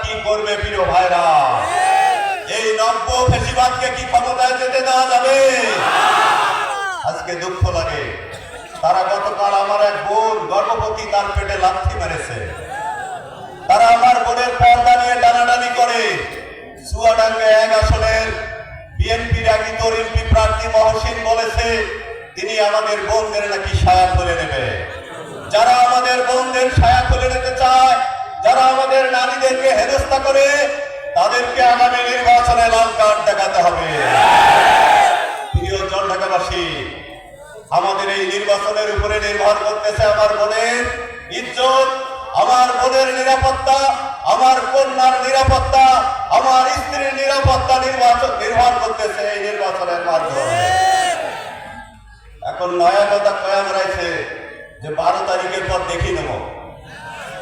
কি করবে প্রিয় ভাইরা? এই নব্য ফ্যাসিবাদকে কি ক্ষমতায় যেতে দেওয়া যাবে? আজকে দুঃখ লাগে, তারা গতকাল আমার এক বোন গর্ভবতী, তার পেটে লাথি মেরেছে। তারা আমার বোনের পর্দা নিয়ে টানাটানি করে। চুয়াডাঙ্গা 1 আসনের বিএনপির আগে এমপি প্রার্থী মহসিন বলেছে তিনি আমাদের বোনদের নাকি ছায়া খুলে নেবে। যারা আমাদের বোনদের ছায়া খুলে নিতে চায়, যারা আমাদের নারীদেরকে হেনস্থা করে, তাদেরকে আগামী নির্বাচনে লাল কার্ড দেখাতে হবে। প্রিয় জলঢাকাবাসী, আমাদের এই নির্বাচনের উপরে নির্ভর করতেছে আমার বোনের ইজ্জত, আমার বোনের নিরাপত্তা, আমার কন্যার নিরাপত্তা, আমার স্ত্রীর নিরাপত্তা নির্ভর করতেছে এই নির্বাচনের মাধ্যমে। এখন নয়া কথা কয়াম রয়েছে যে 12 তারিখের পর দেখি নেব।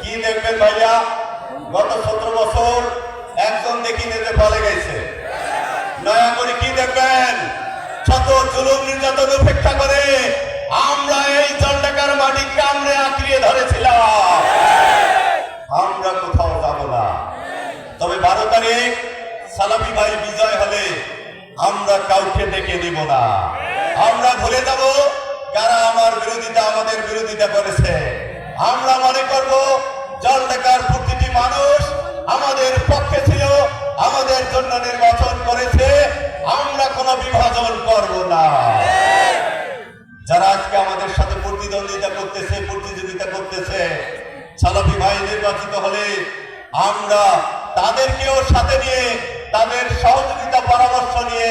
কি দেখবেন ভাইয়া? গত 17 বছর একজন দেখি নিতে ফলে গেছে। নয়া করে কি দেখবেন? শত জুলুম নির্যাতন উপেক্ষা করে আমরা এই জলঢাকার মাটি কামড়ে আঁকড়িয়ে ধরেছিলাম। আমরা কোথাও যাব না। তবে 12 তারিখ সালাফি ভাই বিজয় হলে আমরা কাউকে ডেকে দিব না। আমরা ভুলে যাব যারা আমাদের বিরোধিতা করেছে। আমরা মনে করব জলঢাকার প্রতিটি মানুষ আমাদের পক্ষে ছিল, আমাদের জন্য নির্বাচন করেছে। আমরা কোনো বিভাজন করব না। যারা আজকে আমাদের সাথে প্রতিদ্বন্দ্বিতা করতেছে, প্রতিযোগিতা করতেছে, সালাফি ভাই নির্বাচিত হলে আমরা তাদেরকেও সাথে নিয়ে, তাদের সহযোগিতা পরামর্শ নিয়ে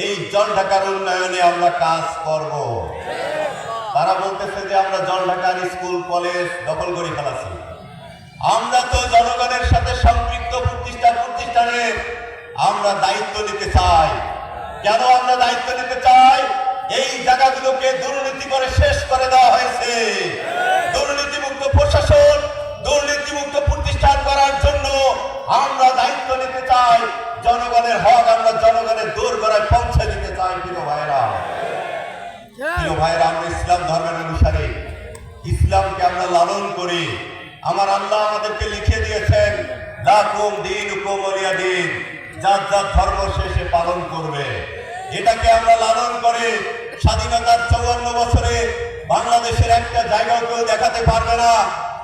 এই জলঢাকার উন্নয়নে আমরা কাজ করব। তারা বলতেছে যে আমরা জলঢাকার স্কুল কলেজ দখল করে ফেলাছি। আমরা তো জনগণের সাথে সম্পৃক্ত প্রতিষ্ঠানের আমরা দায়িত্ব নিতে চাই। কেন আমরা দায়িত্ব নিতে চাই? এই জায়গাগুলোকে দুর্নীতি করে শেষ করে দেওয়া হয়েছে। দুর্নীতিমুক্ত প্রশাসন, দুর্নীতিমুক্ত প্রতিষ্ঠান করার জন্য আমরা দায়িত্ব নিতে চাই। জনগণের হক আমরা জনগণের দোরগোড়ায় পৌঁছে দিতে চাই। প্রিয় ভাইরা, আমরা ইসলাম ধর্মের অনুসারী, ইসলামকে আমরা লালন করি। আমার আল্লাহ আমাদেরকে লিখে দিয়েছেন লাকুম দীনুকুম ওয়ালিয়া দীন, যার যার ধর্ম শেষে পালন করবে। এটাকে আমরা লালন করে স্বাধীনতার 54 বছরে বাংলাদেশের একটা জায়গাও কেউ দেখাতে পারবে না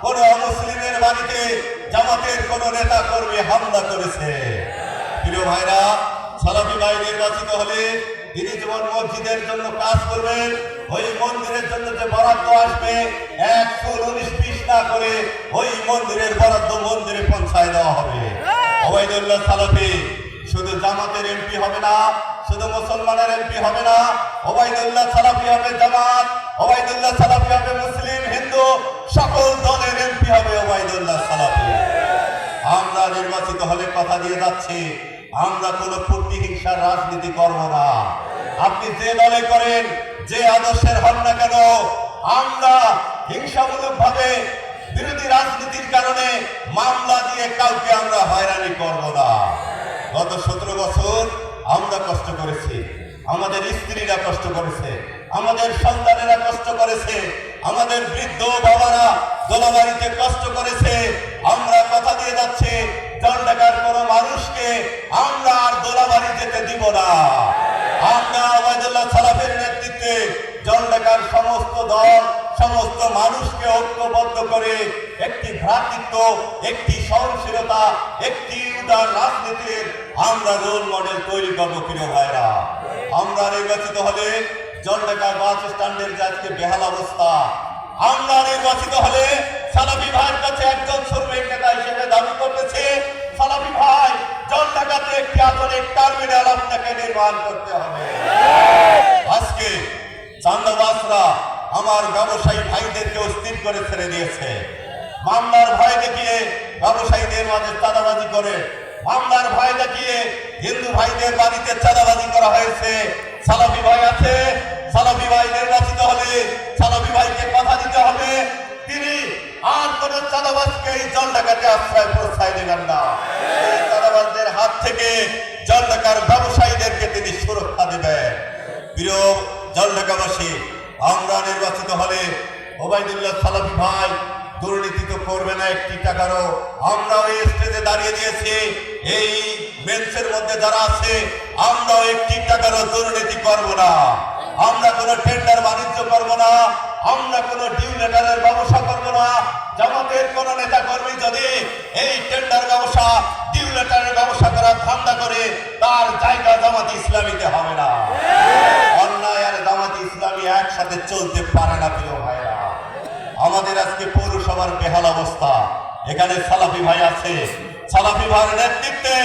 কোন অমুসলিমের বাড়িতে জামাতের কোন নেতা কর্মী হামলা করেছে। প্রিয় ভাইরা, সালাফি ভাই নির্বাচিত হলে তিনি যেমন মসজিদের জন্য কাজ করবেন, ওই মন্দিরের জন্য যে বরাদ্দ আসবে 1 ফুল 19 পিস না করে ওই মন্দিরের বরাদ্দ মন্দিরে পৌঁছায় দেওয়া হবে। ওবায়দুল্লাহ সালাফি শুধু জামাতের এমপি হবে না, শুধু মুসলমানের এমপি হবে না, ওবায়দুল্লাহ সালাফি হবে জামাত, ওবায়দুল্লাহ সালাফি হবে মুসলিম, হিন্দু, সকল দলের এমপি হবে ওবায়দুল্লাহ সালাফি। আমরা নির্বাচিত হলে কথা দিয়ে যাচ্ছি, আমরা কোনো প্রতিহিংসার রাজনীতি করব না। আপনি যে দলে করেন, যে আদর্শের হন না কেন, আমরা হিংসামূলক ভাবে বিরোধী রাজনীতির কারণে মামলা দিয়ে কাউকে আমরা হয়রানি করব না। গত 17 বছর আমরা কষ্ট করেছি, আমাদের স্ত্রীরা কষ্ট করেছে, আমাদের সন্তানেরা কষ্ট করেছে, আমাদের বৃদ্ধ বাবারা দোলাবাড়িতে কষ্ট করেছে। আমরা কথা দিয়ে যাচ্ছি জলঢাকার কোন মানুষকে আমরা আর দোলাবাড়ি যেতে দিব না। আমরা ওবায়দুল্লাহ সালাফির নেতৃত্বে জলঢাকার সমস্ত দল, সমস্ত মানুষকে ঐক্যবদ্ধ করে একটি ভ্রাতৃত্ব, একটি সহনশীলতা, একটি উদার রাজনীতির আমরা রোল মডেল তৈরি করবো। প্রিয় ভাইরা, আমরা নির্বাচিত হলে জলঢাকা বাস স্ট্যান্ডের যে আজকে বেহাল অবস্থা, আমরা নির্বাচিত হলে সালাফি ভাইয়ের কাছে একজন শ্রমিক নেতা হিসেবে দাবি করতেছে, সালাফি ভাই জলঢাকাতে একটি আধুনিক টার্মিনাল আপনাকে নির্মাণ করতে হবে। আজকে চান্দাবাসরা আমার ব্যবসায়ী ভাইদেরকে অস্থির করে ছেড়ে দিয়েছে। মামলার ভয় দেখিয়ে ব্যবসায়ীদের মাঝে চাঁদাবাজি করে, মামলার ভয় দেখিয়ে হিন্দু ভাইদের বাড়িতে চাঁদাবাজি করা হয়েছে। সালাফি ভাই আছে, সালাফি ভাই নির্বাচিত হলে সালাফি ভাইকে কথা দিতে হবে তিনি আর কোন চাঁদাবাজকে এই জলঢাকাতে আশ্রয় প্রশ্রয় দেবেন না। এই চাঁদাবাজদের হাত থেকে জলঢাকার ব্যবসায়ীদেরকে তিনি সুরক্ষা দেবেন। প্রিয় জলঢাকাবাসী, আমরা নির্বাচিত হলে ওবায়দুল্লাহ সালাফি ভাই দুর্নীতি তো করবে না একটি টাকারও। আমরা ওই স্টেজে দাঁড়িয়ে দিয়েছে এই মেন্সের মধ্যে যারা আছে, আমরা একটি টাকারও দুর্নীতি করব না, আমরা কোনো টেন্ডার বাণিজ্য করব না, আমরা কোনো ডিউ লেটারের ব্যবসা করব না। জামাতের কোন নেতা কর্মী যদি এই টেন্ডার ব্যবসা, ডিউ লেটারের ব্যবসা করার ধান্দা করে, তার জায়গা জামাত ইসলামীতে হবে না। অন্যায় আর জামাত ইসলামী একসাথে চলতে পারে না প্রিয় ভাইরা। আমাদের আজকে পৌরসভার বেহাল অবস্থা, এখানে সালাফি ভাই আছে, সালাফি ভাইয়ের নেতৃত্বে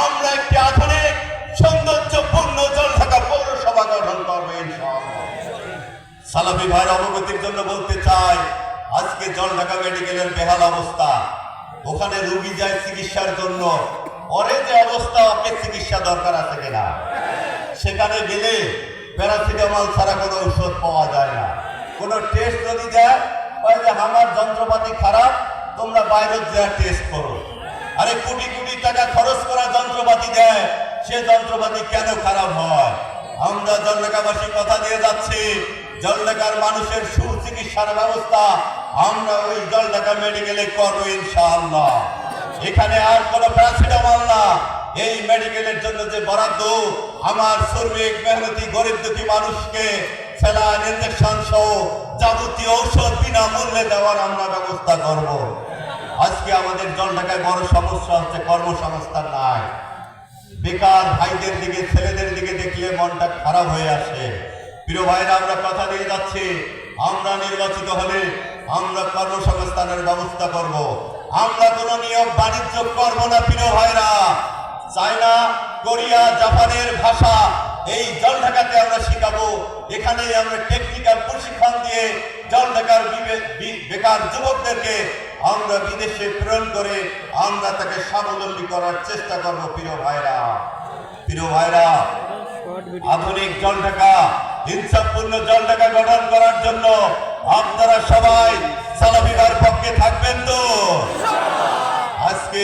আমরা একটি আধুনিক সৌন্দর্যপূর্ণ জলঢাকা পৌরসভা গঠন করবো ইনশাআল্লাহ। সালাফি ভাইয়ের অবগতির জন্য বলতে চাই, আজকে জলঢাকা মেডিকেলের বেহাল অবস্থা, ওখানে রোগী যায় চিকিৎসার জন্য, পরে যে অবস্থা, ওকে চিকিৎসা দরকার আছে কিনা, সেখানে গেলে প্যারাসিটামল ছাড়া কোনো ঔষধ পাওয়া যায় না। কোনো টেস্ট যদি দেয়, যে আমার যন্ত্রপাতি খারাপ, তোমরা বাইরে যা টেস্ট করো। আরে কোটি কোটি টাকা খরচ করা যন্ত্রপাতি দেয়, সে যন্ত্রপাতি কেন খারাপ হয়? আমরা জলঢাকাবাসী কথা দিয়ে যাচ্ছি, জলঢাকার মানুষের সুচিকিৎসার ব্যবস্থা আমরা ওই জলঢাকা মেডিকেলে করবো ইনশাআল্লাহ। এখানে আর কোনো প্যারাসিটামল না, এই মেডিকেলের জন্য যে বরাদ্দ, আমার শ্রমিক মেহনতি গরিব দুঃখী মানুষকে স্যালাইন, ইনজেকশন সহ যাবতীয় ঔষধ বিনামূল্যে দেওয়ার আমরা ব্যবস্থা করব। আজকে আমাদের জলঢাকায় বড় সমস্যা হচ্ছে কর্মসংস্থান নাই। বেকার ভাইদের দিকে, ছেলেদের দিকে দেখলে মনটা খারাপ হয়ে আসে। প্রিয় ভাইরা, আমরা কথা দিয়ে যাচ্ছি, আমরা নির্বাচিত হলে আমরা কর্মসংস্থানের ব্যবস্থা করব। আমরা কোনো নিয়োগ বাণিজ্য করব না প্রিয় ভাইরা। চায়না, কোরিয়া, জাপানের ভাষা এই জলঢাকাতে আমরা শিখাবো। এখানে আমরা টেকনিক্যাল প্রশিক্ষণ দিয়ে জলঢাকার বেকার যুবকদেরকে আমরা বিদেশে প্রেরণ করে আমরা তাকে স্বাবলম্বী করার চেষ্টা করবো প্রিয় ভাইরা। প্রিয় ভাইরা, আধুনিক জলঢাকা, ইনসাফপূর্ণ জলঢাকা গঠন করার জন্য আপনারা সবাই সালাফি ভাইয়ের পক্ষে থাকবেন তো? আজকে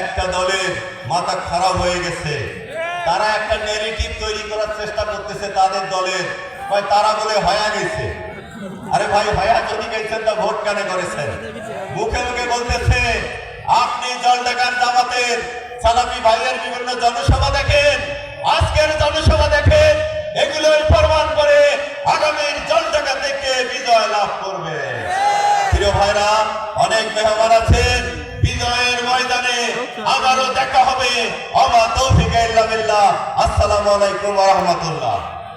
একটা দলের মাথা খারাপ হয়ে গেছে, তারা একটা নেগেটিভ তৈরি করার চেষ্টা করতেছে তাদের দলের, তারা বলে হয়া গেছে। আরে ভাই, হয়া যদি গেছেন তা ভোট কেন করেছেন? মুখে মুখে বলতেছে, আপনি জলঢাকার জামাতের সালাফি ভাইয়ের বিভিন্ন জনসভা দেখেন, আজকের জনসভা দেখেন, এগুলোই প্রমাণ করে আগামীর জলঢাকা থেকে বিজয় লাভ করবে। প্রিয় ভাইরা, অনেক মেহমান আছেন, বিজয়ের ময়দানে আবারও দেখা হবে। ওয়া মা তৌফিক ইল্লা বিল্লাহ। আসসালামু আলাইকুম ওয়া রাহমাতুল্লাহ।